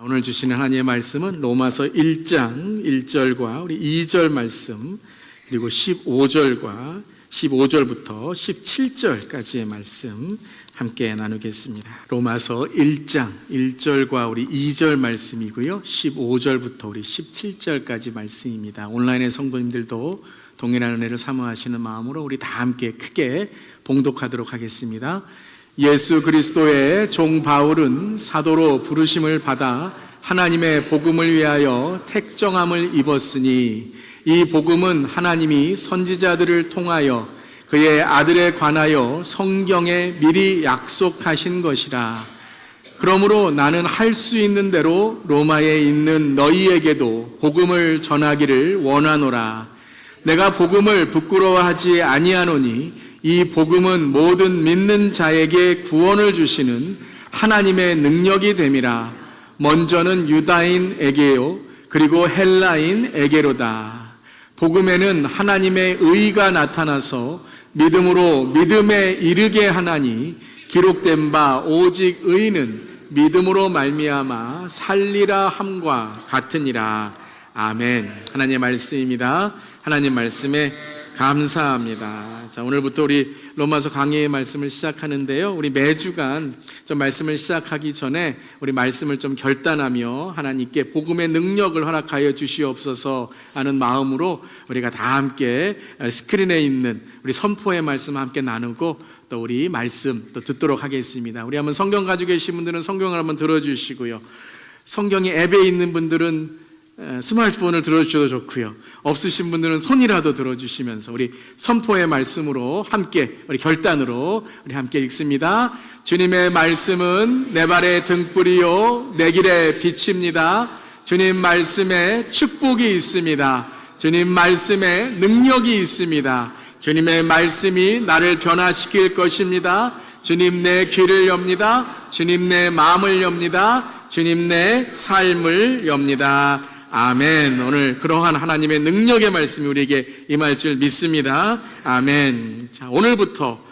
오늘 주시는 하나님의 말씀은 로마서 1장 1절과 우리 2절 말씀, 그리고 15절과 15절부터 17절까지의 말씀 함께 나누겠습니다. 로마서 1장 1절과 우리 2절 말씀이고요, 15절부터 우리 17절까지 말씀입니다. 온라인의 성도님들도 동일한 은혜를 사모하시는 마음으로 우리 다 함께 크게 봉독하도록 하겠습니다. 예수 그리스도의 종 바울은 사도로 부르심을 받아 하나님의 복음을 위하여 택정함을 입었으니, 이 복음은 하나님이 선지자들을 통하여 그의 아들에 관하여 성경에 미리 약속하신 것이라. 그러므로 나는 할 수 있는 대로 로마에 있는 너희에게도 복음을 전하기를 원하노라. 내가 복음을 부끄러워하지 아니하노니 이 복음은 모든 믿는 자에게 구원을 주시는 하나님의 능력이 됨이라. 먼저는 유다인에게요, 그리고 헬라인에게로다. 복음에는 하나님의 의가 나타나서 믿음으로 믿음에 이르게 하나니, 기록된 바 오직 의는 믿음으로 말미암아 살리라 함과 같으니라. 아멘. 하나님의 말씀입니다. 하나님 말씀에 감사합니다. 자, 오늘부터 우리 로마서 강해의 말씀을 시작하는데요, 우리 매주간 좀 말씀을 시작하기 전에 우리 말씀을 좀 결단하며 하나님께 복음의 능력을 허락하여 주시옵소서 하는 마음으로 우리가 다 함께 스크린에 있는 우리 선포의 말씀 함께 나누고 또 우리 말씀 또 듣도록 하겠습니다. 우리 한번 성경 가지고 계신 분들은 성경을 한번 들어주시고요, 성경이 앱에 있는 분들은 스마트폰을 들어주셔도 좋고요, 없으신 분들은 손이라도 들어주시면서 우리 선포의 말씀으로 함께, 우리 결단으로 우리 함께 읽습니다. 주님의 말씀은 내 발의 등불이요 내 길의 빛입니다. 주님 말씀에 축복이 있습니다. 주님 말씀에 능력이 있습니다. 주님의 말씀이 나를 변화시킬 것입니다. 주님 내 귀를 엽니다. 주님 내 마음을 엽니다. 주님 내 삶을 엽니다. 아멘. 오늘 그러한 하나님의 능력의 말씀이 우리에게 임할 줄 믿습니다. 아멘. 자, 오늘부터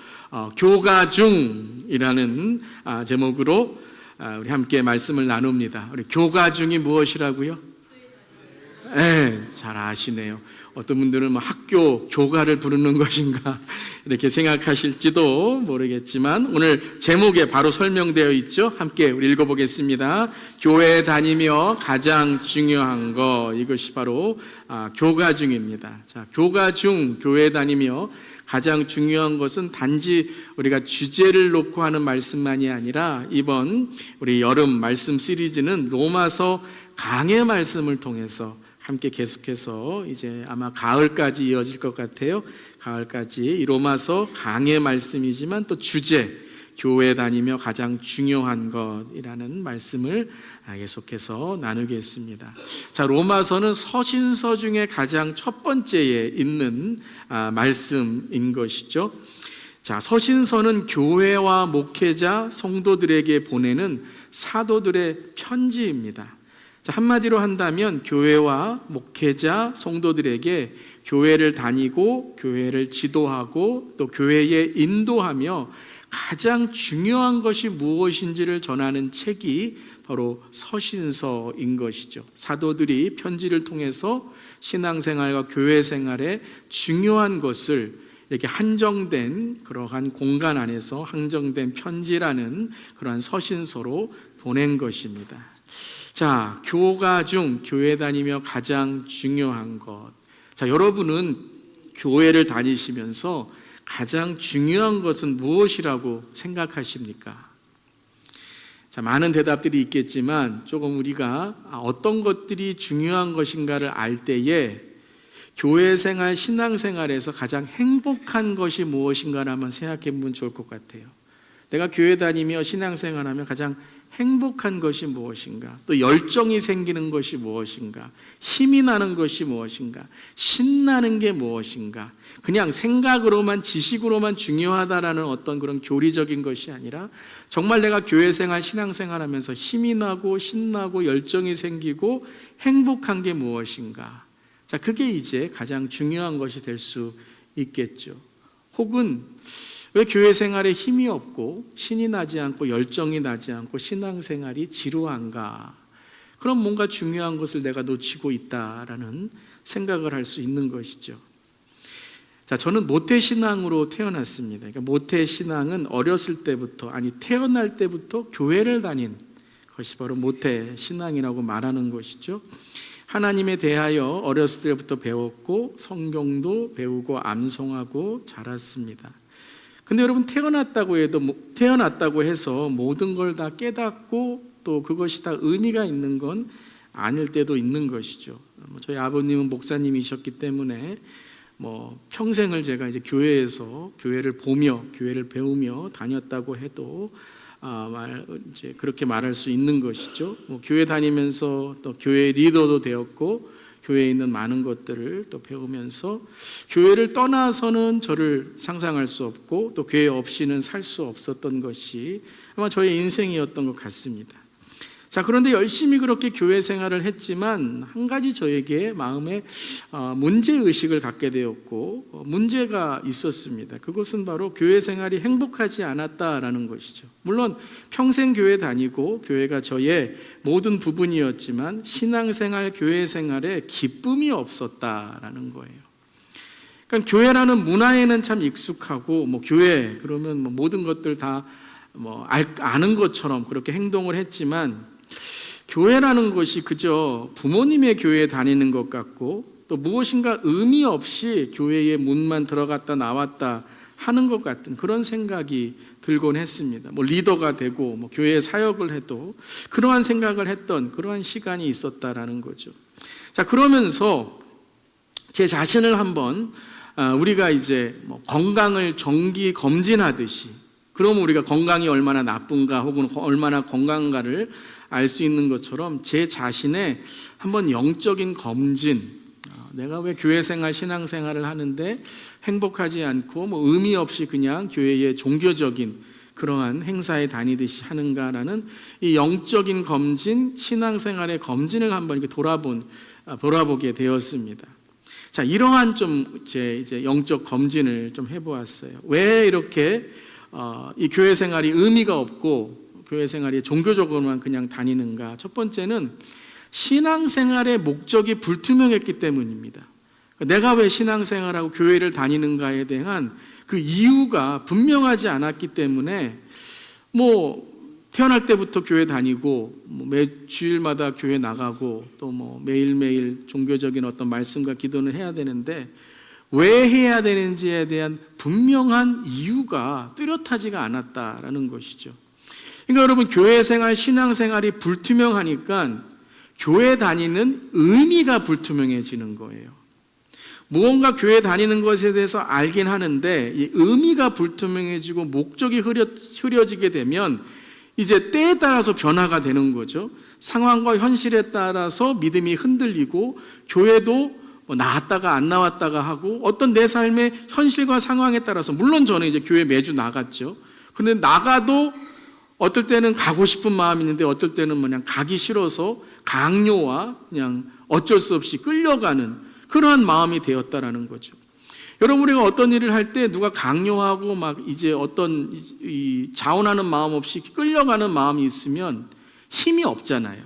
교가 중이라는 제목으로 우리 함께 말씀을 나눕니다. 우리 교가 중이 무엇이라고요? 네, 잘 아시네요. 어떤 분들은 뭐 학교 교가를 부르는 것인가 이렇게 생각하실지도 모르겠지만, 오늘 제목에 바로 설명되어 있죠. 함께 우리 읽어보겠습니다. 교회 다니며 가장 중요한 거, 이것이 바로 교가 중입니다. 자, 교가 중, 교회 다니며 가장 중요한 것은 단지 우리가 주제를 놓고 하는 말씀만이 아니라, 이번 우리 여름 말씀 시리즈는 로마서 강해 말씀을 통해서 함께 계속해서 이제 아마 가을까지 이어질 것 같아요. 가을까지 이 로마서 강의 말씀이지만 또 주제, 교회 다니며 가장 중요한 것이라는 말씀을 계속해서 나누겠습니다. 자, 로마서는 서신서 중에 가장 첫 번째에 있는 말씀인 것이죠. 자, 서신서는 교회와 목회자, 성도들에게 보내는 사도들의 편지입니다. 한마디로 한다면 교회와 목회자, 성도들에게 교회를 다니고 교회를 지도하고 또 교회에 인도하며 가장 중요한 것이 무엇인지를 전하는 책이 바로 서신서인 것이죠. 사도들이 편지를 통해서 신앙생활과 교회생활에 중요한 것을 이렇게 한정된 그러한 공간 안에서 한정된 편지라는 그러한 서신서로 보낸 것입니다. 자, 교가 중, 교회 다니며 가장 중요한 것. 자, 여러분은 교회를 다니시면서 가장 중요한 것은 무엇이라고 생각하십니까? 자, 많은 대답들이 있겠지만 조금 우리가 어떤 것들이 중요한 것인가를 알 때에 교회 생활, 신앙 생활에서 가장 행복한 것이 무엇인가를 한번 생각해 보면 좋을 것 같아요. 내가 교회 다니며 신앙 생활하며 가장 행복한 것이 무엇인가? 또 열정이 생기는 것이 무엇인가? 힘이 나는 것이 무엇인가? 신나는 게 무엇인가? 그냥 생각으로만, 지식으로만 중요하다라는 어떤 그런 교리적인 것이 아니라 정말 내가 교회 생활, 신앙 생활하면서 힘이 나고 신나고 열정이 생기고 행복한 게 무엇인가? 자, 그게 이제 가장 중요한 것이 될 수 있겠죠. 혹은 왜 교회 생활에 힘이 없고 신이 나지 않고 열정이 나지 않고 신앙생활이 지루한가? 그럼 뭔가 중요한 것을 내가 놓치고 있다라는 생각을 할 수 있는 것이죠. 자, 저는 모태신앙으로 태어났습니다. 그러니까 모태신앙은 어렸을 때부터, 아니 태어날 때부터 교회를 다닌 것이 바로 모태신앙이라고 말하는 것이죠. 하나님에 대하여 어렸을 때부터 배웠고 성경도 배우고 암송하고 자랐습니다. 근데 여러분, 태어났다고 해서 모든 걸 다 깨닫고 또 그것이 다 의미가 있는 건 아닐 때도 있는 것이죠. 저희 아버님은 목사님이셨기 때문에 평생을 제가 이제 교회에서 교회를 보며 교회를 배우며 다녔다고 해도 이제 그렇게 말할 수 있는 것이죠. 교회 다니면서 또 교회 리더도 되었고 교회에 있는 많은 것들을 또 배우면서 교회를 떠나서는 저를 상상할 수 없고 또 교회 없이는 살 수 없었던 것이 아마 저의 인생이었던 것 같습니다. 자, 그런데 열심히 그렇게 교회 생활을 했지만 한 가지 저에게 마음에 문제의식을 갖게 되었고 문제가 있었습니다. 그것은 바로 교회 생활이 행복하지 않았다라는 것이죠. 물론 평생 교회 다니고 교회가 저의 모든 부분이었지만 신앙생활, 교회 생활에 기쁨이 없었다라는 거예요. 그러니까 교회라는 문화에는 참 익숙하고 교회 그러면 모든 것들 다 아는 것처럼 그렇게 행동을 했지만 교회라는 것이 그저 부모님의 교회에 다니는 것 같고 또 무엇인가 의미 없이 교회의 문만 들어갔다 나왔다 하는 것 같은 그런 생각이 들곤 했습니다. 리더가 되고 교회에 사역을 해도 그러한 생각을 했던 그러한 시간이 있었다라는 거죠. 자, 그러면서 제 자신을 한번 우리가 이제 건강을 정기 검진하듯이, 그럼 우리가 건강이 얼마나 나쁜가 혹은 얼마나 건강한가를 알 수 있는 것처럼 제 자신의 한번 영적인 검진, 내가 왜 교회 생활, 신앙 생활을 하는데 행복하지 않고 의미 없이 그냥 교회의 종교적인 그러한 행사에 다니듯이 하는가라는 이 영적인 검진, 신앙 생활의 검진을 한번 이렇게 돌아보게 되었습니다. 자, 이러한 제 이제 영적 검진을 좀 해보았어요. 왜 이렇게 이 교회 생활이 의미가 없고 교회 생활이 종교적으로만 그냥 다니는가? 첫 번째는 신앙생활의 목적이 불투명했기 때문입니다. 내가 왜 신앙생활하고 교회를 다니는가에 대한 그 이유가 분명하지 않았기 때문에 태어날 때부터 교회 다니고 매 주일마다 교회 나가고 또 매일매일 종교적인 어떤 말씀과 기도는 해야 되는데 왜 해야 되는지에 대한 분명한 이유가 뚜렷하지가 않았다라는 것이죠. 그러니까 여러분, 교회 생활, 신앙 생활이 불투명하니까 교회 다니는 의미가 불투명해지는 거예요. 무언가 교회 다니는 것에 대해서 알긴 하는데 이 의미가 불투명해지고 목적이 흐려지게 되면 이제 때에 따라서 변화가 되는 거죠. 상황과 현실에 따라서 믿음이 흔들리고 교회도 나왔다가 안 나왔다가 하고 어떤 내 삶의 현실과 상황에 따라서, 물론 저는 이제 교회 매주 나갔죠. 근데 나가도 어떨 때는 가고 싶은 마음이 있는데 어떨 때는 그냥 가기 싫어서 강요와 그냥 어쩔 수 없이 끌려가는 그러한 마음이 되었다라는 거죠. 여러분, 우리가 어떤 일을 할 때 누가 강요하고 이제 어떤 자원하는 마음 없이 끌려가는 마음이 있으면 힘이 없잖아요.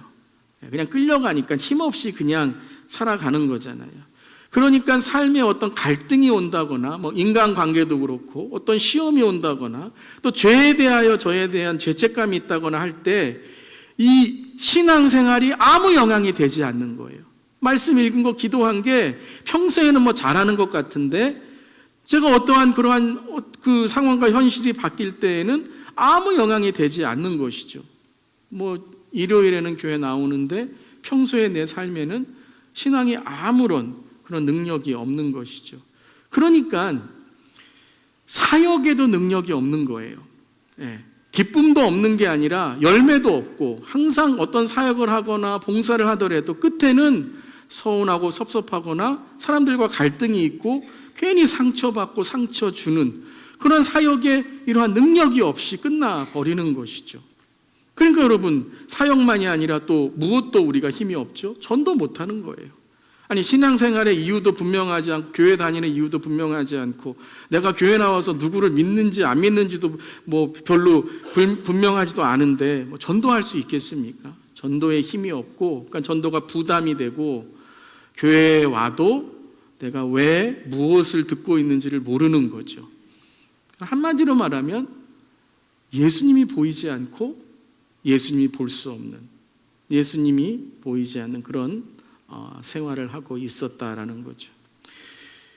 그냥 끌려가니까 힘없이 그냥 살아가는 거잖아요. 그러니까 삶에 어떤 갈등이 온다거나 인간관계도 그렇고 어떤 시험이 온다거나 또 죄에 대하여 저에 대한 죄책감이 있다거나 할 때 이 신앙생활이 아무 영향이 되지 않는 거예요. 말씀 읽은 거, 기도한 게 평소에는 잘하는 것 같은데 제가 어떠한 그러한 그 상황과 현실이 바뀔 때에는 아무 영향이 되지 않는 것이죠. 일요일에는 교회 나오는데 평소에 내 삶에는 신앙이 아무런 그런 능력이 없는 것이죠. 그러니까 사역에도 능력이 없는 거예요. 기쁨도 없는 게 아니라 열매도 없고 항상 어떤 사역을 하거나 봉사를 하더라도 끝에는 서운하고 섭섭하거나 사람들과 갈등이 있고 괜히 상처받고 상처 주는 그런 사역에 이러한 능력이 없이 끝나버리는 것이죠. 그러니까 여러분, 사역만이 아니라 또 무엇도 우리가 힘이 없죠. 전도 못하는 거예요. 아니, 신앙생활의 이유도 분명하지 않고 교회 다니는 이유도 분명하지 않고 내가 교회 나와서 누구를 믿는지 안 믿는지도 별로 분명하지도 않은데 전도할 수 있겠습니까? 전도에 힘이 없고, 그러니까 전도가 부담이 되고, 교회에 와도 내가 왜 무엇을 듣고 있는지를 모르는 거죠. 한마디로 말하면 예수님이 보이지 않고 예수님이 볼 수 없는, 예수님이 보이지 않는 그런 생활을 하고 있었다라는 거죠.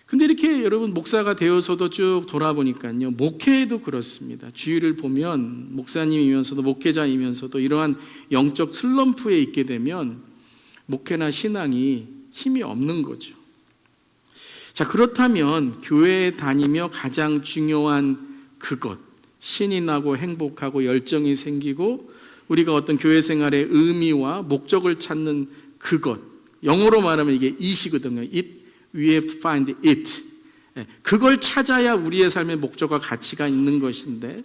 근데 이렇게 여러분 목사가 되어서도 쭉 돌아보니까요, 목회에도 그렇습니다. 주위를 보면 목사님이면서도 목회자이면서도 이러한 영적 슬럼프에 있게 되면 목회나 신앙이 힘이 없는 거죠. 자, 그렇다면 교회에 다니며 가장 중요한 그것, 신이 나고 행복하고 열정이 생기고 우리가 어떤 교회 생활의 의미와 목적을 찾는 그것, 영어로 말하면 이게 it이거든요. We have to find it. 그걸 찾아야 우리의 삶의 목적과 가치가 있는 것인데,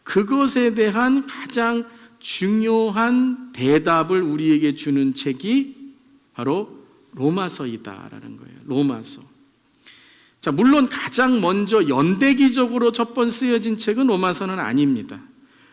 그것에 대한 가장 중요한 대답을 우리에게 주는 책이 바로 로마서이다라는 거예요. 로마서. 자, 물론 가장 먼저 연대기적으로 첫 번 쓰여진 책은 로마서는 아닙니다.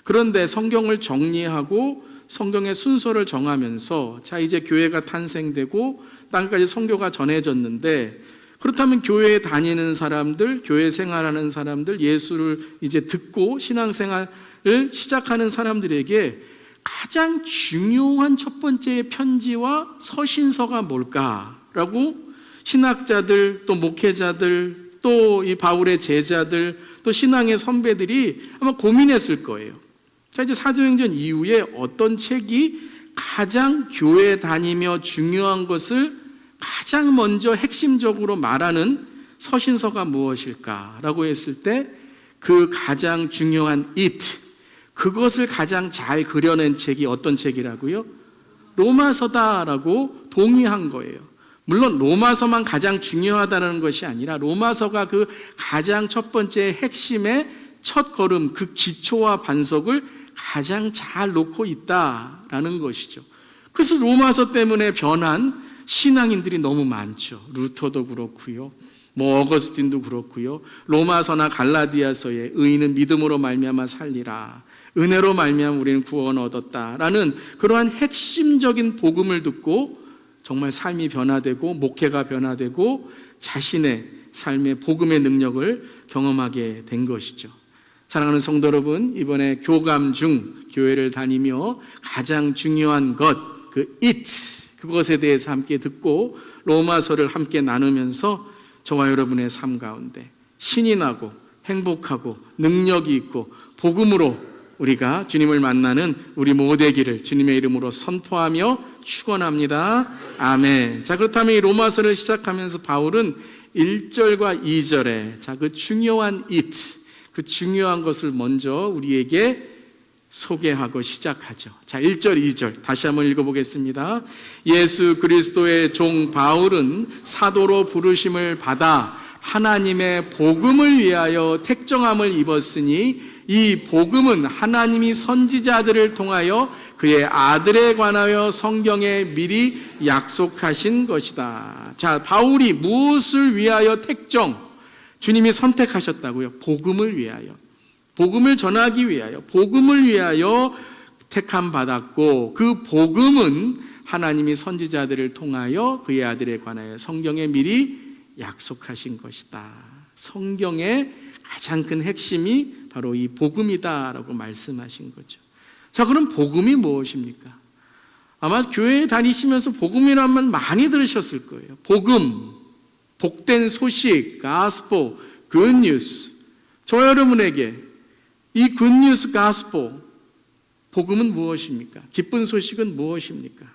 그런데 성경을 정리하고 성경의 순서를 정하면서, 자, 이제 교회가 탄생되고 땅까지 선교가 전해졌는데, 그렇다면 교회에 다니는 사람들, 교회 생활하는 사람들, 예수를 이제 듣고 신앙생활을 시작하는 사람들에게 가장 중요한 첫 번째의 편지와 서신서가 뭘까라고 신학자들, 또 목회자들, 또 이 바울의 제자들, 또 신앙의 선배들이 아마 고민했을 거예요. 자, 이제 사도행전 이후에 어떤 책이 가장 교회 다니며 중요한 것을 가장 먼저 핵심적으로 말하는 서신서가 무엇일까라고 했을 때, 그 가장 중요한 그것을 가장 잘 그려낸 책이 어떤 책이라고요? 로마서다라고 동의한 거예요. 물론 로마서만 가장 중요하다는 것이 아니라 로마서가 그 가장 첫 번째 핵심의 첫 걸음, 그 기초와 반석을 가장 잘 놓고 있다라는 것이죠. 그래서 로마서 때문에 변한 신앙인들이 너무 많죠. 루터도 그렇고요, 어거스틴도 그렇고요. 로마서나 갈라디아서에 의인은 믿음으로 말미암아 살리라, 은혜로 말미암아 우리는 구원 얻었다라는 그러한 핵심적인 복음을 듣고 정말 삶이 변화되고 목회가 변화되고 자신의 삶의 복음의 능력을 경험하게 된 것이죠. 사랑하는 성도 여러분, 이번에 교감 중 교회를 다니며 가장 중요한 것, 그것에 대해서 함께 듣고 로마서를 함께 나누면서 저와 여러분의 삶 가운데 신이 나고 행복하고 능력이 있고 복음으로 우리가 주님을 만나는 우리 모두기를 주님의 이름으로 선포하며 축원합니다. 아멘. 자, 그렇다면 이 로마서를 시작하면서 바울은 1절과 2절에 그 중요한 그 중요한 것을 먼저 우리에게 소개하고 시작하죠. 자, 1절, 2절 다시 한번 읽어보겠습니다. 예수 그리스도의 종 바울은 사도로 부르심을 받아 하나님의 복음을 위하여 택정함을 입었으니 이 복음은 하나님이 선지자들을 통하여 그의 아들에 관하여 성경에 미리 약속하신 것이다. 자, 바울이 무엇을 위하여 택정? 주님이 선택하셨다고요. 복음을 위하여, 복음을 전하기 위하여, 복음을 위하여 택함 받았고, 그 복음은 하나님이 선지자들을 통하여 그의 아들에 관하여 성경에 미리 약속하신 것이다. 성경의 가장 큰 핵심이 바로 이 복음이다라고 말씀하신 거죠. 자, 그럼 복음이 무엇입니까? 아마 교회에 다니시면서 복음이라는 말 많이 들으셨을 거예요. 복음, 복된 소식, 가스포, 굿뉴스. 저 여러분에게 이 굿뉴스, 가스포, 복음은 무엇입니까? 기쁜 소식은 무엇입니까?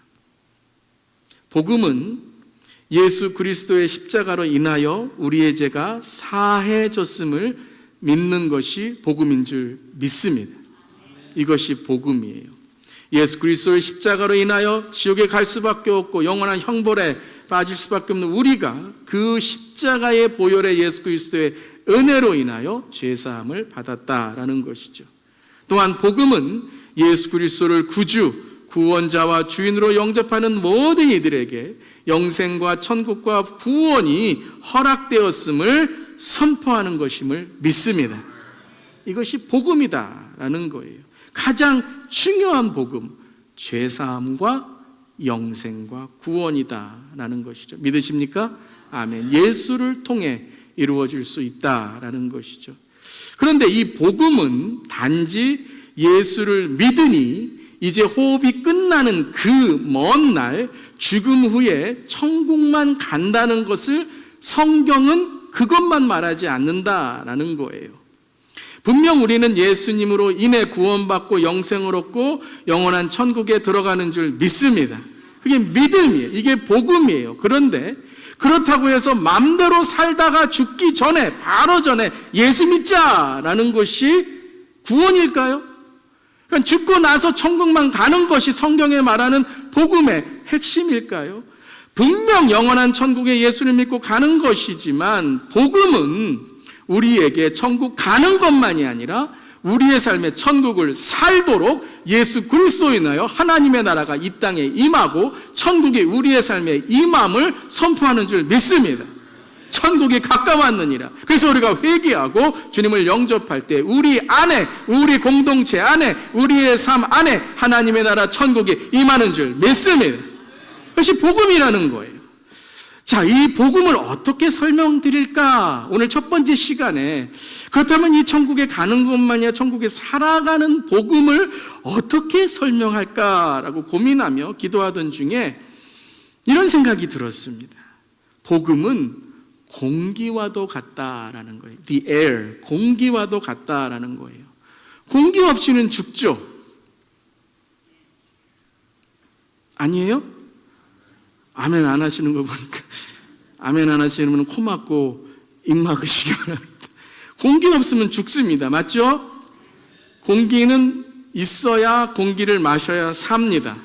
복음은 예수 그리스도의 십자가로 인하여 우리의 죄가 사해졌음을 믿는 것이 복음인 줄 믿습니다. 이것이 복음이에요. 예수 그리스도의 십자가로 인하여 지옥에 갈 수밖에 없고 영원한 형벌에 빠질 수밖에 없는 우리가 그 십자가의 보혈의 예수 그리스도의 은혜로 인하여 죄사함을 받았다라는 것이죠. 또한 복음은 예수 그리스도를 구주, 구원자와 주인으로 영접하는 모든 이들에게 영생과 천국과 구원이 허락되었음을 선포하는 것임을 믿습니다. 이것이 복음이다라는 거예요. 가장 중요한 복음, 죄사함과 영생과 구원이다라는 것이죠. 믿으십니까? 아멘. 예수를 통해 이루어질 수 있다라는 것이죠. 그런데 이 복음은 단지 예수를 믿으니 이제 호흡이 끝나는 그 먼 날 죽음 후에 천국만 간다는 것을 성경은 그것만 말하지 않는다라는 거예요. 분명 우리는 예수님으로 인해 구원받고 영생을 얻고 영원한 천국에 들어가는 줄 믿습니다. 그게 믿음이에요. 이게 복음이에요. 그런데 그렇다고 해서 마음대로 살다가 죽기 전에, 바로 전에 예수 믿자라는 것이 구원일까요? 그러니까 죽고 나서 천국만 가는 것이 성경에 말하는 복음의 핵심일까요? 분명 영원한 천국에 예수를 믿고 가는 것이지만 복음은 우리에게 천국 가는 것만이 아니라 우리의 삶에 천국을 살도록 예수 그리스도로 인하여 하나님의 나라가 이 땅에 임하고 천국이 우리의 삶에 임함을 선포하는 줄 믿습니다. 천국이 가까웠느니라. 그래서 우리가 회개하고 주님을 영접할 때 우리 안에, 우리 공동체 안에, 우리의 삶 안에 하나님의 나라 천국이 임하는 줄 믿습니다. 그것이 복음이라는 거예요. 자, 이 복음을 어떻게 설명드릴까? 오늘 첫 번째 시간에 그렇다면 이 천국에 가는 것만이 아니라 천국에 살아가는 복음을 어떻게 설명할까라고 고민하며 기도하던 중에 이런 생각이 들었습니다. 복음은 공기와도 같다라는 거예요. The air, 공기와도 같다라는 거예요. 공기 없이는 죽죠. 아니에요? 아멘 안 하시는 거 보니까 아멘 안 하시는 분은 코 막고 입 막으시기 바랍니다. 공기 없으면 죽습니다. 맞죠? 공기는 있어야 공기를 마셔야 삽니다.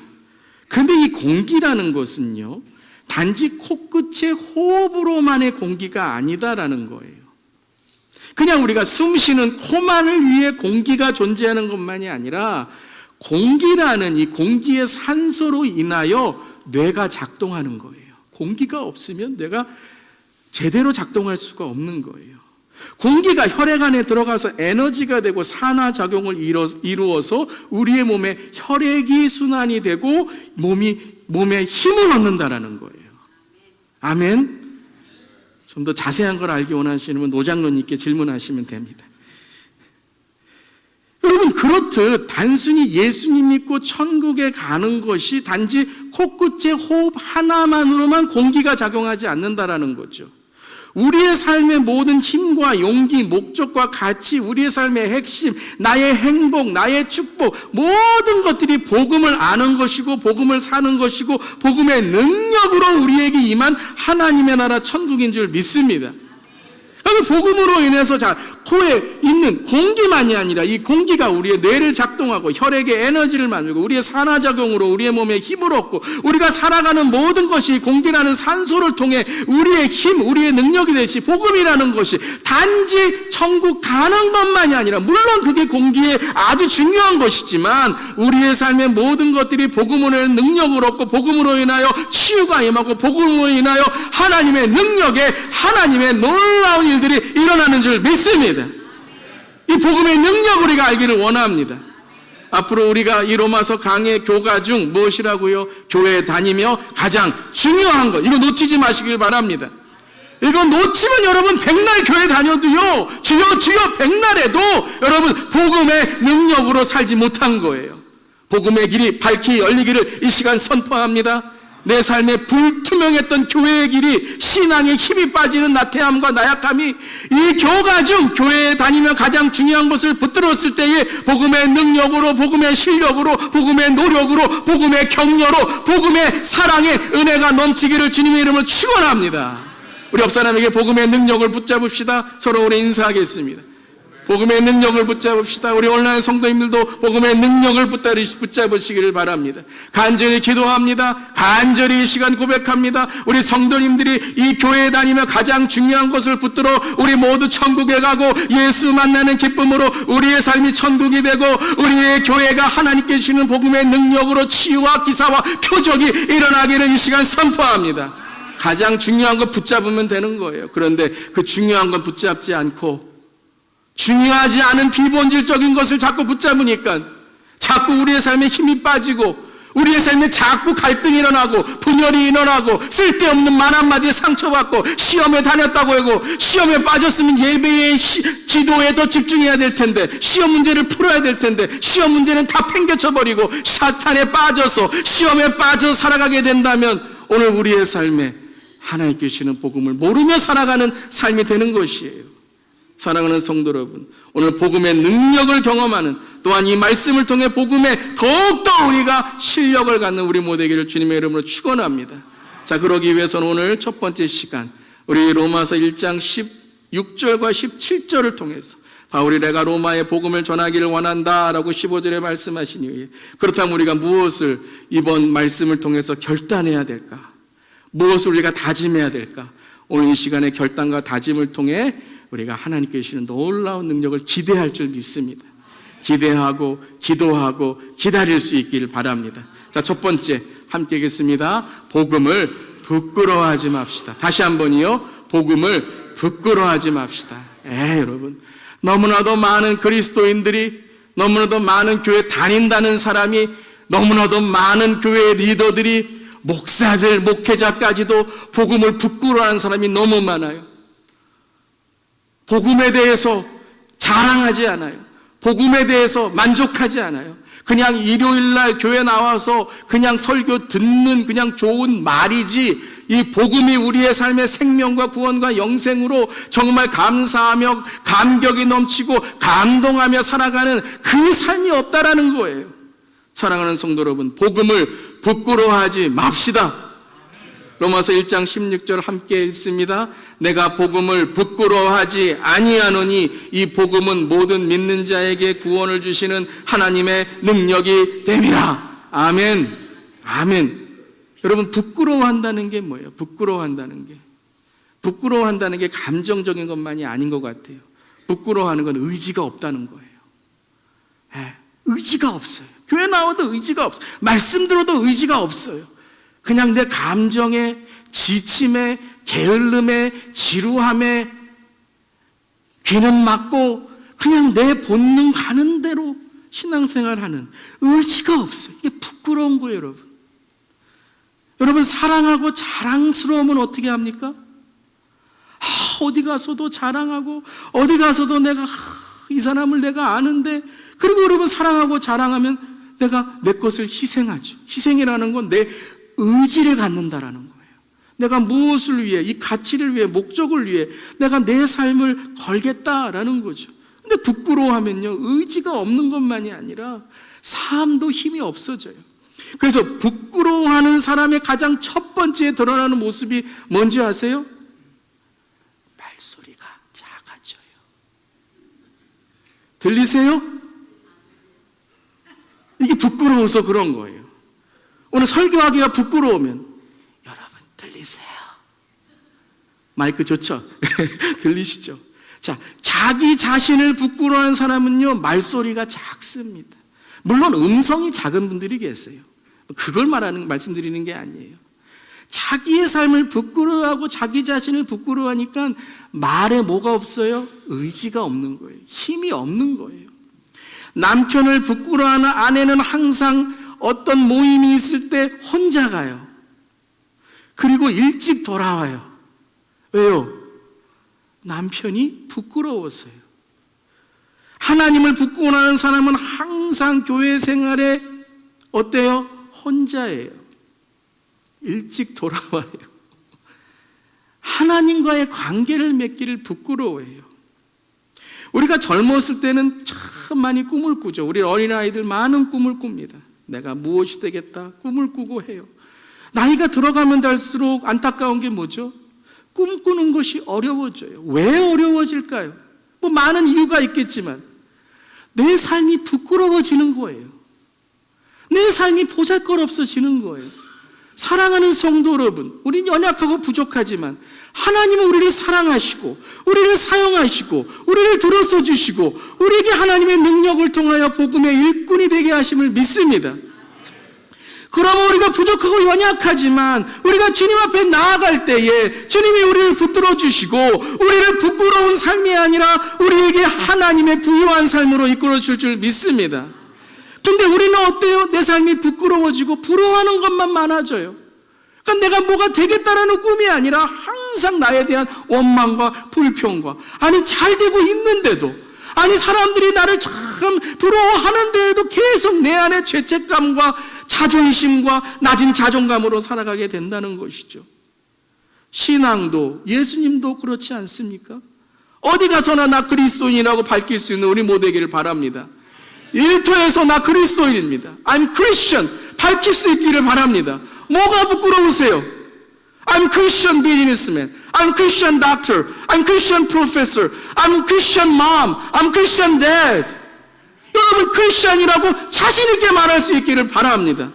그런데 이 공기라는 것은요, 단지 코끝의 호흡으로만의 공기가 아니다라는 거예요. 그냥 우리가 숨 쉬는 코만을 위해 공기가 존재하는 것만이 아니라 공기라는 이 공기의 산소로 인하여 뇌가 작동하는 거예요. 공기가 없으면 뇌가 제대로 작동할 수가 없는 거예요. 공기가 혈액 안에 들어가서 에너지가 되고 산화작용을 이루어서 우리의 몸에 혈액이 순환이 되고 몸에 힘을 얻는다라는 거예요. 아멘. 좀 더 자세한 걸 알기 원하시는 분 노장로님께 질문하시면 됩니다. 여러분, 그렇듯 단순히 예수님 믿고 천국에 가는 것이 단지 코끝의 호흡 하나만으로만 공기가 작용하지 않는다라는 거죠. 우리의 삶의 모든 힘과 용기, 목적과 가치, 우리의 삶의 핵심, 나의 행복, 나의 축복, 모든 것들이 복음을 아는 것이고 복음을 사는 것이고 복음의 능력으로 우리에게 임한 하나님의 나라 천국인 줄 믿습니다. 복음으로 인해서 코에 있는 공기만이 아니라 이 공기가 우리의 뇌를 작동하고 혈액에 에너지를 만들고 우리의 산화작용으로 우리의 몸에 힘을 얻고 우리가 살아가는 모든 것이 공기라는 산소를 통해 우리의 힘, 우리의 능력이 되시 복음이라는 것이 단지 천국 가는 것만이 아니라 물론 그게 공기에 아주 중요한 것이지만 우리의 삶의 모든 것들이 복음으로 능력을 얻고 복음으로 인하여 치유가 임하고 복음으로 인하여 하나님의 능력에 하나님의 놀라운 일들이 일어나는 줄 믿습니다. 이 복음의 능력 우리가 알기를 원합니다. 앞으로 우리가 이 로마서 강의 교가 중 무엇이라고요? 교회 다니며 가장 중요한 것, 이거 놓치지 마시길 바랍니다. 이거 놓치면 여러분 백날 교회 다녀도요, 주여 백날에도 여러분 복음의 능력으로 살지 못한 거예요. 복음의 길이 밝히 열리기를 이 시간 선포합니다. 내 삶에 불투명했던 교회의 길이 신앙에 힘이 빠지는 나태함과 나약함이 이 교가 중 교회에 다니며 가장 중요한 것을 붙들었을 때에 복음의 능력으로, 복음의 실력으로, 복음의 노력으로, 복음의 격려로, 복음의 사랑의 은혜가 넘치기를 주님의 이름으로 축원합니다. 우리 옆사람에게 복음의 능력을 붙잡읍시다. 서로 우리 인사하겠습니다. 복음의 능력을 붙잡읍시다. 우리 온라인 성도님들도 복음의 능력을 붙잡으시기를 바랍니다. 간절히 기도합니다. 간절히 이 시간 고백합니다. 우리 성도님들이 이 교회에 다니며 가장 중요한 것을 붙들어 우리 모두 천국에 가고 예수 만나는 기쁨으로 우리의 삶이 천국이 되고 우리의 교회가 하나님께 주시는 복음의 능력으로 치유와 기사와 표적이 일어나기를 이 시간 선포합니다. 가장 중요한 거 붙잡으면 되는 거예요. 그런데 그 중요한 건 붙잡지 않고 중요하지 않은 비본질적인 것을 자꾸 붙잡으니까 자꾸 우리의 삶에 힘이 빠지고 우리의 삶에 자꾸 갈등이 일어나고 분열이 일어나고 쓸데없는 말 한마디에 상처받고 시험에 다녔다고 하고 시험에 빠졌으면 예배에 기도에 더 집중해야 될 텐데 시험 문제를 풀어야 될 텐데 시험 문제는 다 팽개쳐버리고 사탄에 빠져서 시험에 빠져 살아가게 된다면 오늘 우리의 삶에 하나님께 주시는 복음을 모르며 살아가는 삶이 되는 것이에요. 사랑하는 성도 여러분, 오늘 복음의 능력을 경험하는 또한 이 말씀을 통해 복음에 더욱더 우리가 실력을 갖는 우리 모두 되기를 주님의 이름으로 축원합니다. 자, 그러기 위해서는 오늘 첫 번째 시간 우리 로마서 1장 16절과 17절을 통해서 바울이 내가 로마의 복음을 전하기를 원한다라고 15절에 말씀하신 이후에 그렇다면 우리가 무엇을 이번 말씀을 통해서 결단해야 될까? 무엇을 우리가 다짐해야 될까? 오늘 이 시간에 결단과 다짐을 통해 우리가 하나님께 주시는 놀라운 능력을 기대할 줄 믿습니다. 기대하고 기도하고 기다릴 수 있기를 바랍니다. 자, 첫 번째 함께 읽겠습니다. 복음을 부끄러워하지 맙시다. 다시 한번이요. 복음을 부끄러워하지 맙시다. 여러분, 너무나도 많은 그리스도인들이, 너무나도 많은 교회 다닌다는 사람이, 너무나도 많은 교회 리더들이, 목사들, 목회자까지도 복음을 부끄러워하는 사람이 너무 많아요. 복음에 대해서 자랑하지 않아요. 복음에 대해서 만족하지 않아요. 그냥 일요일날 교회 나와서 그냥 설교 듣는 그냥 좋은 말이지 이 복음이 우리의 삶의 생명과 구원과 영생으로 정말 감사하며 감격이 넘치고 감동하며 살아가는 그 삶이 없다라는 거예요. 사랑하는 성도 여러분, 복음을 부끄러워하지 맙시다. 로마서 1장 16절 함께 읽습니다. 내가 복음을 부끄러워하지 아니하노니 이 복음은 모든 믿는 자에게 구원을 주시는 하나님의 능력이 됨이라. 아멘. 아멘. 여러분, 부끄러워한다는 게 뭐예요? 부끄러워한다는 게 감정적인 것만이 아닌 것 같아요. 부끄러워하는 건 의지가 없다는 거예요. 의지가 없어요. 교회 나와도 의지가 없어요. 말씀 들어도 의지가 없어요. 그냥 내 감정에, 지침에, 게을름에, 지루함에 귀는 막고 그냥 내 본능 가는 대로 신앙생활하는 의지가 없어요. 이게 부끄러운 거예요, 여러분. 여러분, 사랑하고 자랑스러우면 어떻게 합니까? 어디 가서도 자랑하고 어디 가서도 내가 이 사람을 내가 아는데, 그리고 여러분, 사랑하고 자랑하면 내가 내 것을 희생하죠. 희생이라는 건 내 의지를 갖는다라는 거예요. 내가 무엇을 위해, 이 가치를 위해, 목적을 위해 내가 내 삶을 걸겠다라는 거죠. 근데 부끄러워하면요, 의지가 없는 것만이 아니라 삶도 힘이 없어져요. 그래서 부끄러워하는 사람의 가장 첫 번째 드러나는 모습이 뭔지 아세요? 말소리가 작아져요. 들리세요? 이게 부끄러워서 그런 거예요. 오늘 설교하기가 부끄러우면 여러분 들리세요? 마이크 좋죠? 들리시죠? 자, 자기 자신을 부끄러워하는 사람은요, 말소리가 작습니다. 물론 음성이 작은 분들이 계세요. 그걸 말씀드리는 게 아니에요. 자기의 삶을 부끄러워하고 자기 자신을 부끄러워하니까 말에 뭐가 없어요? 의지가 없는 거예요. 힘이 없는 거예요. 남편을 부끄러워하는 아내는 항상 어떤 모임이 있을 때 혼자 가요. 그리고 일찍 돌아와요. 왜요? 남편이 부끄러워서요. 하나님을 부끄러워하는 사람은 항상 교회 생활에 어때요? 혼자예요. 일찍 돌아와요. 하나님과의 관계를 맺기를 부끄러워해요. 우리가 젊었을 때는 참 많이 꿈을 꾸죠. 우리 어린아이들 많은 꿈을 꿉니다. 내가 무엇이 되겠다 꿈을 꾸고 해요. 나이가 들어가면 갈수록 안타까운 게 뭐죠? 꿈꾸는 것이 어려워져요. 왜 어려워질까요? 뭐 많은 이유가 있겠지만 내 삶이 부끄러워지는 거예요. 내 삶이 보잘것없어지는 거예요. 사랑하는 성도 여러분, 우린 연약하고 부족하지만 하나님은 우리를 사랑하시고 우리를 사용하시고 우리를 들어서 주시고 우리에게 하나님의 능력을 통하여 복음의 일꾼이 되게 하심을 믿습니다. 그러면 우리가 부족하고 연약하지만 우리가 주님 앞에 나아갈 때에 주님이 우리를 붙들어 주시고 우리를 부끄러운 삶이 아니라 우리에게 하나님의 부유한 삶으로 이끌어 줄 믿습니다. 근데 우리는 어때요? 내 삶이 부끄러워지고 부러워하는 것만 많아져요. 그러니까 내가 뭐가 되겠다라는 꿈이 아니라 항상 나에 대한 원망과 불평과, 아니 잘 되고 있는데도, 아니 사람들이 나를 참 부러워하는데도 계속 내 안에 죄책감과 자존심과 낮은 자존감으로 살아가게 된다는 것이죠. 신앙도 예수님도 그렇지 않습니까? 어디 가서나 나 그리스도인이라고 밝힐 수 있는 우리 모두에게를 바랍니다. 일터에서 나 그리스도인입니다, I'm Christian, 밝힐 수 있기를 바랍니다. 뭐가 부끄러우세요? I'm Christian businessman, I'm Christian doctor, I'm Christian professor, I'm Christian mom, I'm Christian dad. 여러분 크리스천이라고 자신 있게 말할 수 있기를 바랍니다.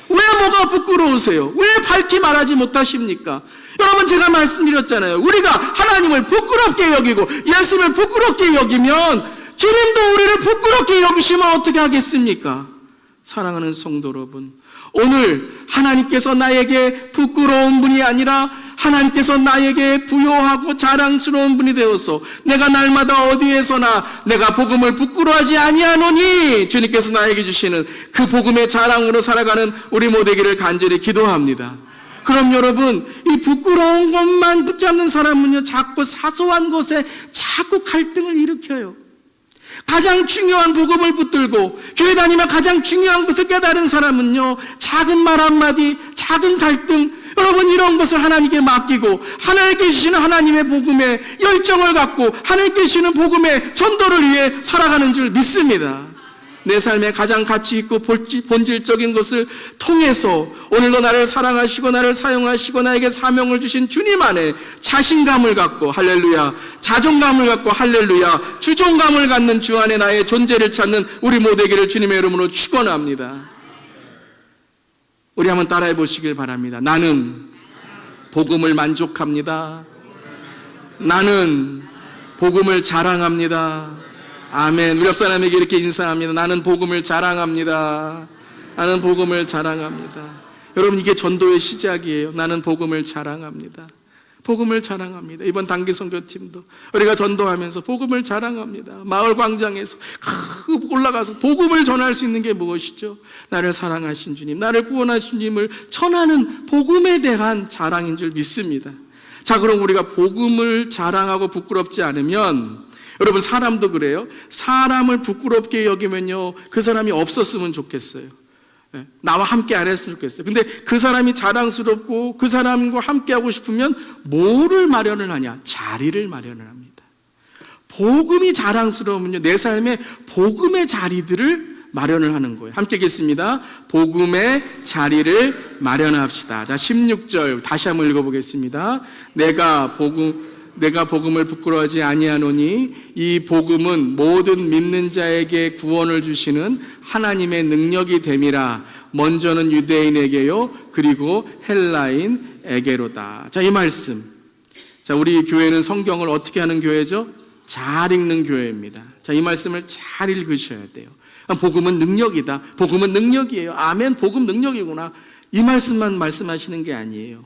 왜 뭐가 부끄러우세요? 왜 밝히 말하지 못하십니까? 여러분 제가 말씀드렸잖아요. 우리가 하나님을 부끄럽게 여기고 예수님을 부끄럽게 여기면 주님도 우리를 부끄럽게 여기시면 어떻게 하겠습니까? 사랑하는 성도 여러분, 오늘 하나님께서 나에게 부끄러운 분이 아니라 하나님께서 나에게 부요하고 자랑스러운 분이 되어서 내가 날마다 어디에서나 내가 복음을 부끄러워하지 아니하노니 주님께서 나에게 주시는 그 복음의 자랑으로 살아가는 우리 모두에게를 간절히 기도합니다. 그럼 여러분, 이 부끄러운 것만 붙잡는 사람은요, 자꾸 사소한 것에 자꾸 갈등을 일으켜요. 가장 중요한 복음을 붙들고 교회 다니면 가장 중요한 것을 깨달은 사람은요, 작은 말 한마디, 작은 갈등, 여러분 이런 것을 하나님께 맡기고 하나님께 주시는 하나님의 복음에 열정을 갖고 하나님께 주시는 복음의 전도를 위해 살아가는 줄 믿습니다. 내 삶에 가장 가치 있고 본질적인 것을 통해서 오늘도 나를 사랑하시고 나를 사용하시고 나에게 사명을 주신 주님 안에 자신감을 갖고 할렐루야, 자존감을 갖고 할렐루야, 주존감을 갖는 주 안에 나의 존재를 찾는 우리 모두에게를 주님의 이름으로 축원합니다. 우리 한번 따라해 보시길 바랍니다. 나는 복음을 만족합니다. 나는 복음을 자랑합니다. 아멘. 우리 옆 사람에게 이렇게 인사합니다. 나는 복음을 자랑합니다. 나는 복음을 자랑합니다. 여러분 이게 전도의 시작이에요. 나는 복음을 자랑합니다. 복음을 자랑합니다. 이번 단기 선교팀도 우리가 전도하면서 복음을 자랑합니다. 마을 광장에서 올라가서 복음을 전할 수 있는 게 무엇이죠? 나를 사랑하신 주님, 나를 구원하신 주님을 전하는 복음에 대한 자랑인 줄 믿습니다. 자, 그럼 우리가 복음을 자랑하고 부끄럽지 않으면, 여러분 사람도 그래요. 사람을 부끄럽게 여기면요, 그 사람이 없었으면 좋겠어요. 나와 함께 안 했으면 좋겠어요. 근데 그 사람이 자랑스럽고 그 사람과 함께 하고 싶으면 뭐를 마련을 하냐? 자리를 마련을 합니다. 복음이 자랑스러우면요, 내 삶에 복음의 자리들을 마련을 하는 거예요. 함께 읽겠습니다. 복음의 자리를 마련합시다. 자, 16절 다시 한번 읽어보겠습니다. 내가 복음을 부끄러워하지 아니하노니 이 복음은 모든 믿는 자에게 구원을 주시는 하나님의 능력이 됨이라. 먼저는 유대인에게요, 그리고 헬라인에게로다. 자, 이 말씀. 자, 우리 교회는 성경을 어떻게 하는 교회죠? 잘 읽는 교회입니다. 자, 이 말씀을 잘 읽으셔야 돼요. 복음은 능력이다. 복음은 능력이에요. 아멘. 복음 능력이구나. 이 말씀만 말씀하시는 게 아니에요.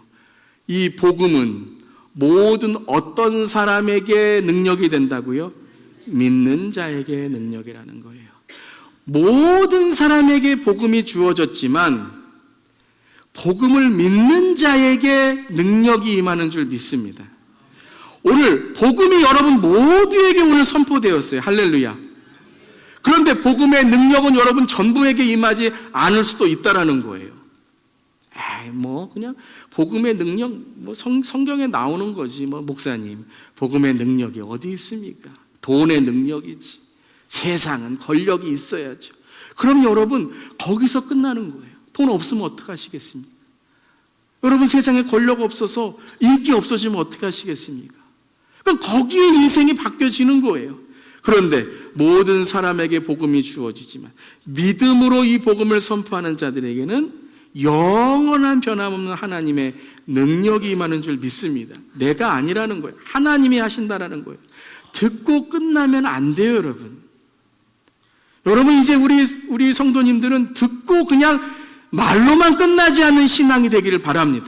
이 복음은 모든 어떤 사람에게 능력이 된다고요? 믿는 자에게 능력이라는 거예요. 모든 사람에게 복음이 주어졌지만 복음을 믿는 자에게 능력이 임하는 줄 믿습니다. 오늘 복음이 여러분 모두에게 오늘 선포되었어요. 할렐루야. 그런데 복음의 능력은 여러분 전부에게 임하지 않을 수도 있다라는 거예요. 그냥 복음의 능력, 성경에 나오는 거지. 목사님, 복음의 능력이 어디 있습니까? 돈의 능력이지. 세상은 권력이 있어야죠. 그럼 여러분, 거기서 끝나는 거예요. 돈 없으면 어떡하시겠습니까? 여러분, 세상에 권력 없어서 인기 없어지면 어떡하시겠습니까? 그럼 거기에 인생이 바뀌어지는 거예요. 그런데 모든 사람에게 복음이 주어지지만 믿음으로 이 복음을 선포하는 자들에게는 영원한 변함없는 하나님의 능력이 임하는 줄 믿습니다. 내가 아니라는 거예요. 하나님이 하신다라는 거예요. 듣고 끝나면 안 돼요, 여러분. 여러분, 이제 우리 성도님들은 듣고 그냥 말로만 끝나지 않는 신앙이 되기를 바랍니다.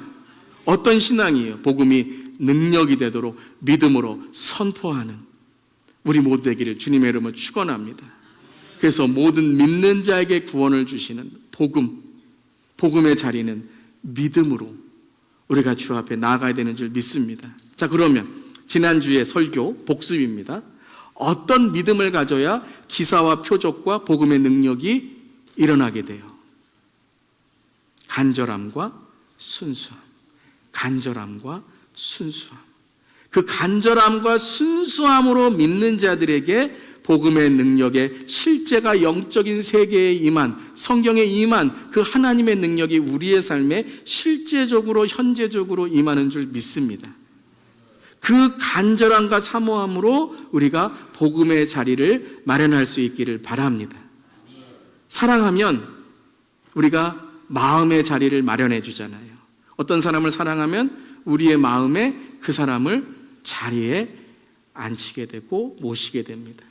어떤 신앙이에요? 복음이 능력이 되도록 믿음으로 선포하는 우리 모두 되기를 주님의 이름으로 축원합니다. 그래서 모든 믿는 자에게 구원을 주시는 복음의 자리는 믿음으로 우리가 주 앞에 나아가야 되는 줄 믿습니다. 자, 그러면 지난주에 설교 복습입니다. 어떤 믿음을 가져야 기사와 표적과 복음의 능력이 일어나게 돼요? 간절함과 순수함. 간절함과 순수함. 그 간절함과 순수함으로 믿는 자들에게 복음의 능력의 실제가 영적인 세계에 임한, 성경에 임한 그 하나님의 능력이 우리의 삶에 실제적으로 현재적으로 임하는 줄 믿습니다. 그 간절함과 사모함으로 우리가 복음의 자리를 마련할 수 있기를 바랍니다. 사랑하면 우리가 마음의 자리를 마련해 주잖아요. 어떤 사람을 사랑하면 우리의 마음에 그 사람을 자리에 앉히게 되고 모시게 됩니다.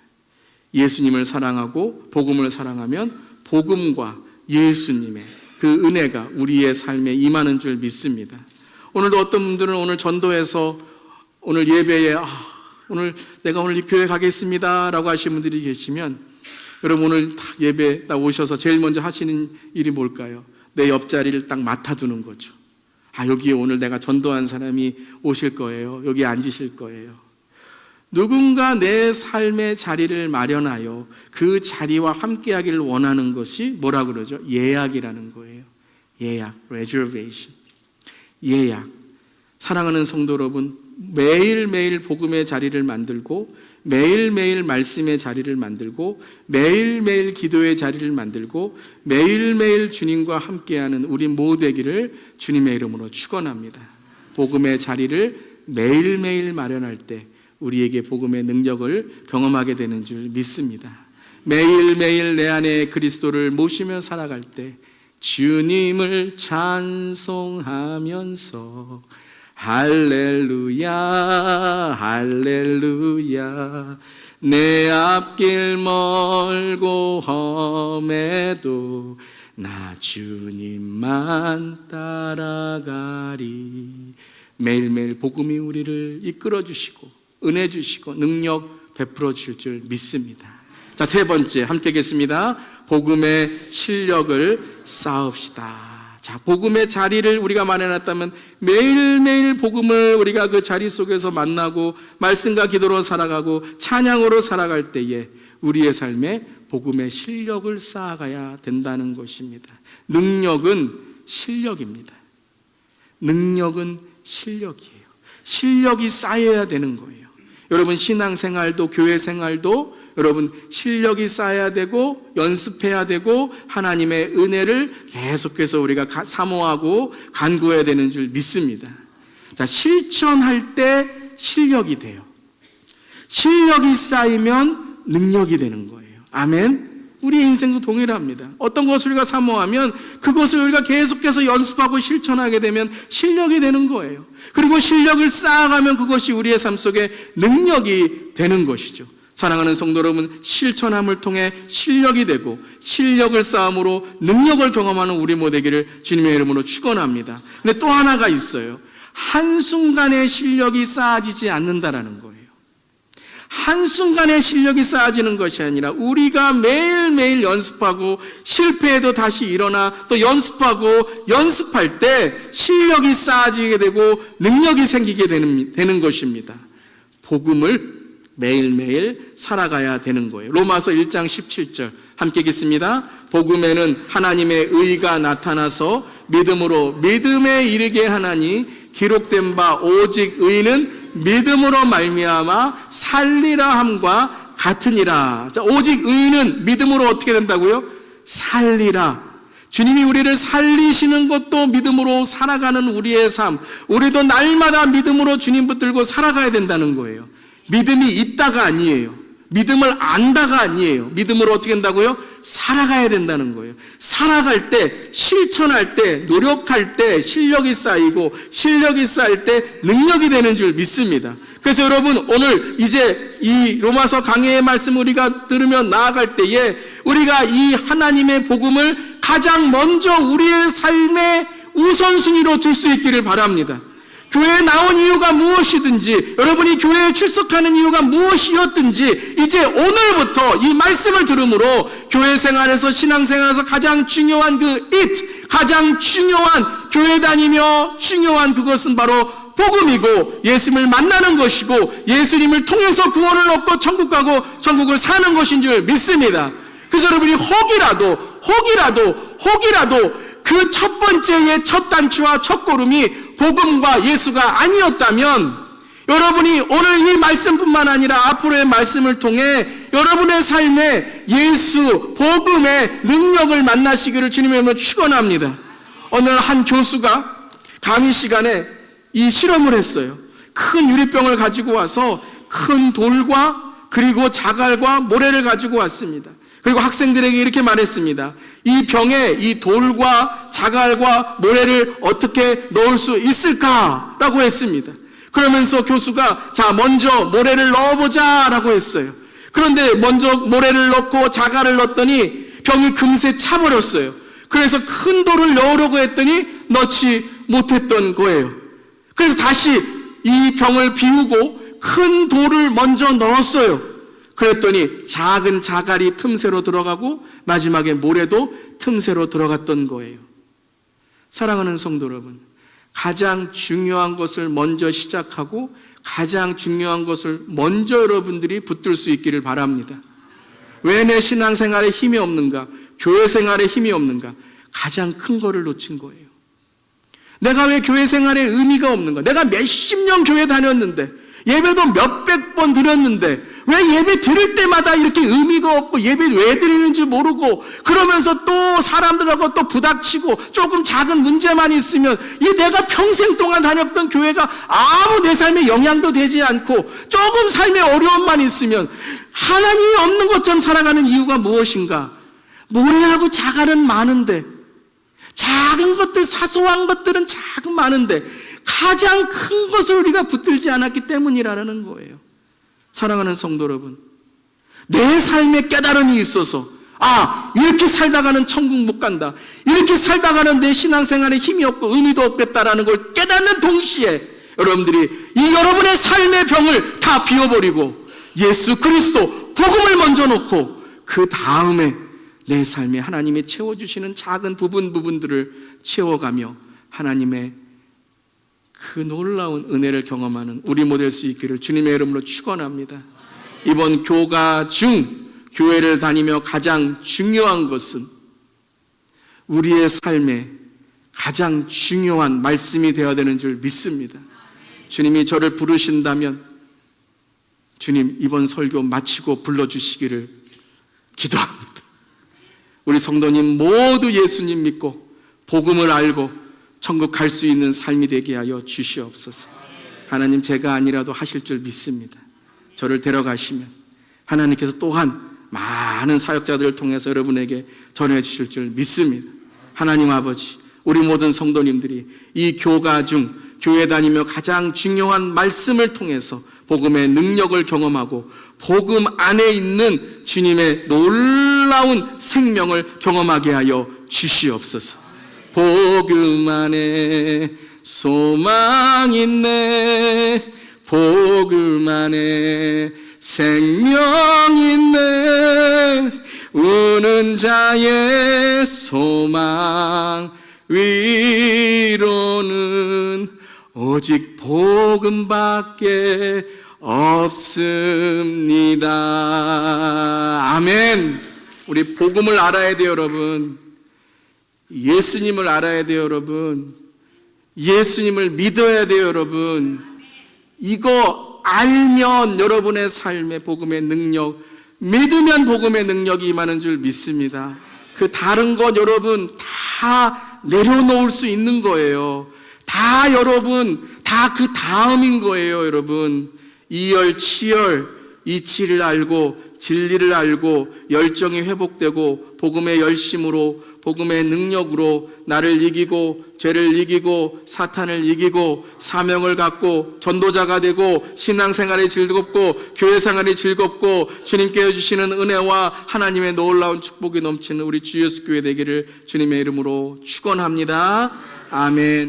예수님을 사랑하고 복음을 사랑하면 복음과 예수님의 그 은혜가 우리의 삶에 임하는 줄 믿습니다. 오늘도 어떤 분들은 오늘 전도해서 오늘 예배에 오늘 내가 오늘 이 교회 가겠습니다 라고 하시는 분들이 계시면, 여러분 오늘 딱 예배 딱 오셔서 제일 먼저 하시는 일이 뭘까요? 내 옆자리를 딱 맡아두는 거죠. 여기에 오늘 내가 전도한 사람이 오실 거예요. 여기 앉으실 거예요. 누군가 내 삶의 자리를 마련하여 그 자리와 함께하기를 원하는 것이 뭐라 그러죠? 예약이라는 거예요. 예약, reservation. 예약. 사랑하는 성도 여러분, 매일매일 복음의 자리를 만들고 매일매일 말씀의 자리를 만들고 매일매일 기도의 자리를 만들고 매일매일 주님과 함께하는 우리 모두 되기를 주님의 이름으로 축원합니다. 복음의 자리를 매일매일 마련할 때 우리에게 복음의 능력을 경험하게 되는 줄 믿습니다. 매일매일 내 안에 그리스도를 모시며 살아갈 때 주님을 찬송하면서 할렐루야 할렐루야 내 앞길 멀고 험해도 나 주님만 따라가리. 매일매일 복음이 우리를 이끌어 주시고 은혜 주시고 능력 베풀어 주실 줄 믿습니다. 자, 세 번째 함께 하겠습니다. 복음의 실력을 쌓읍시다. 자, 복음의 자리를 우리가 마련했다면 매일매일 복음을 우리가 그 자리 속에서 만나고 말씀과 기도로 살아가고 찬양으로 살아갈 때에 우리의 삶에 복음의 실력을 쌓아가야 된다는 것입니다. 능력은 실력입니다. 능력은 실력이에요. 실력이 쌓여야 되는 거예요. 여러분 신앙생활도 교회 생활도 여러분 실력이 쌓여야 되고 연습해야 되고 하나님의 은혜를 계속해서 우리가 사모하고 간구해야 되는 줄 믿습니다. 자, 실천할 때 실력이 돼요. 실력이 쌓이면 능력이 되는 거예요. 아멘. 우리의 인생도 동일합니다. 어떤 것을 우리가 사모하면 그것을 우리가 계속해서 연습하고 실천하게 되면 실력이 되는 거예요. 그리고 실력을 쌓아가면 그것이 우리의 삶 속에 능력이 되는 것이죠. 사랑하는 성도 여러분, 실천함을 통해 실력이 되고 실력을 쌓음으로 능력을 경험하는 우리 모두 되기를 주님의 이름으로 축원합니다. 근데 또 하나가 있어요. 한순간에 실력이 쌓아지지 않는다라는 거예요. 한순간에 실력이 쌓아지는 것이 아니라 우리가 매일매일 연습하고 실패해도 다시 일어나 또 연습하고 연습할 때 실력이 쌓아지게 되고 능력이 생기게 되는 것입니다. 복음을 매일매일 살아가야 되는 거예요. 로마서 1장 17절 함께 읽겠습니다. 복음에는 하나님의 의가 나타나서 믿음으로 믿음에 이르게 하나니 기록된 바 오직 의는 믿음으로 말미암아 살리라 함과 같으니라. 자, 오직 의는 믿음으로 어떻게 된다고요? 살리라. 주님이 우리를 살리시는 것도 믿음으로 살아가는 우리의 삶, 우리도 날마다 믿음으로 주님 붙들고 살아가야 된다는 거예요. 믿음이 있다가 아니에요. 믿음을 안다가 아니에요. 믿음으로 어떻게 된다고요? 살아가야 된다는 거예요. 살아갈 때, 실천할 때, 노력할 때 실력이 쌓이고 실력이 쌓일 때 능력이 되는 줄 믿습니다. 그래서 여러분 오늘 이제 이 로마서 강해의 말씀 우리가 들으며 나아갈 때에 우리가 이 하나님의 복음을 가장 먼저 우리의 삶의 우선순위로 둘 수 있기를 바랍니다. 교회에 나온 이유가 무엇이든지, 여러분이 교회에 출석하는 이유가 무엇이었든지, 이제 오늘부터 이 말씀을 들음으로 교회 생활에서, 신앙생활에서 가장 중요한 가장 중요한, 교회 다니며 중요한 그것은 바로 복음이고 예수님을 만나는 것이고 예수님을 통해서 구원을 얻고 천국 가고 천국을 사는 것인 줄 믿습니다. 그래서 여러분이 혹이라도 그 첫 번째의 첫 단추와 첫 걸음이 복음과 예수가 아니었다면, 여러분이 오늘 이 말씀뿐만 아니라 앞으로의 말씀을 통해 여러분의 삶에 예수, 복음의 능력을 만나시기를 주님의 이름으로 축원합니다. 어느 한 교수가 강의 시간에 이 실험을 했어요. 큰 유리병을 가지고 와서 큰 돌과 그리고 자갈과 모래를 가지고 왔습니다. 그리고 학생들에게 이렇게 말했습니다. 이 병에 이 돌과 자갈과 모래를 어떻게 넣을 수 있을까라고 했습니다. 그러면서 교수가 자, 먼저 모래를 넣어보자 라고 했어요. 그런데 먼저 모래를 넣고 자갈을 넣었더니 병이 금세 차버렸어요. 그래서 큰 돌을 넣으려고 했더니 넣지 못했던 거예요. 그래서 다시 이 병을 비우고 큰 돌을 먼저 넣었어요. 그랬더니 작은 자갈이 틈새로 들어가고 마지막에 모래도 틈새로 들어갔던 거예요. 사랑하는 성도 여러분, 가장 중요한 것을 먼저 시작하고 가장 중요한 것을 먼저 여러분들이 붙들 수 있기를 바랍니다. 왜 내 신앙생활에 힘이 없는가? 교회 생활에 힘이 없는가? 가장 큰 거를 놓친 거예요. 내가 왜 교회 생활에 의미가 없는가? 내가 몇십 년 교회 다녔는데, 예배도 몇백 번 드렸는데 왜 예배 드릴 때마다 이렇게 의미가 없고 예배 왜 드리는지 모르고, 그러면서 또 사람들하고 또 부닥치고 조금 작은 문제만 있으면 이 내가 평생 동안 다녔던 교회가 아무 내 삶에 영향도 되지 않고 조금 삶에 어려움만 있으면 하나님이 없는 것처럼 살아가는 이유가 무엇인가? 모래하고 자갈은 많은데, 작은 것들, 사소한 것들은 작은 많은데 가장 큰 것을 우리가 붙들지 않았기 때문이라는 거예요. 사랑하는 성도 여러분, 내 삶에 깨달음이 있어서 이렇게 살다가는 천국 못 간다, 이렇게 살다가는 내 신앙생활에 힘이 없고 의미도 없겠다라는 걸 깨닫는 동시에 여러분들이 이 여러분의 삶의 병을 다 비워버리고 예수 그리스도 복음을 먼저 놓고 그 다음에 내 삶에 하나님이 채워주시는 작은 부분들을 채워가며 하나님의 그 놀라운 은혜를 경험하는 우리 모델 수 있기를 주님의 이름으로 축원합니다. 이번 교가 중 교회를 다니며 가장 중요한 것은 우리의 삶에 가장 중요한 말씀이 되어야 되는 줄 믿습니다. 주님이 저를 부르신다면 주님, 이번 설교 마치고 불러주시기를 기도합니다. 우리 성도님 모두 예수님 믿고 복음을 알고 천국 갈 수 있는 삶이 되게 하여 주시옵소서. 하나님, 제가 아니라도 하실 줄 믿습니다. 저를 데려가시면 하나님께서 또한 많은 사역자들을 통해서 여러분에게 전해 주실 줄 믿습니다. 하나님 아버지, 우리 모든 성도님들이 이 교가 중 교회 다니며 가장 중요한 말씀을 통해서 복음의 능력을 경험하고 복음 안에 있는 주님의 놀라운 생명을 경험하게 하여 주시옵소서. 복음 안에 소망 있네, 복음 안에 생명 있네, 우는 자의 소망 위로는 오직 복음밖에 없습니다. 아멘. 우리 복음을 알아야 돼요, 여러분. 예수님을 알아야 돼요, 여러분. 예수님을 믿어야 돼요, 여러분. 이거 알면 여러분의 삶에 복음의 능력, 믿으면 복음의 능력이 임하는 줄 믿습니다. 그 다른 것 여러분 다 내려놓을 수 있는 거예요. 다 여러분 다 그 다음인 거예요. 여러분, 이열 치열, 이치를 알고 진리를 알고 열정이 회복되고 복음의 열심으로 복음의 능력으로 나를 이기고 죄를 이기고 사탄을 이기고 사명을 갖고 전도자가 되고 신앙생활이 즐겁고 교회생활이 즐겁고 주님께 해주시는 은혜와 하나님의 놀라운 축복이 넘치는 우리 주 예수 교회 되기를 주님의 이름으로 축원합니다. 아멘.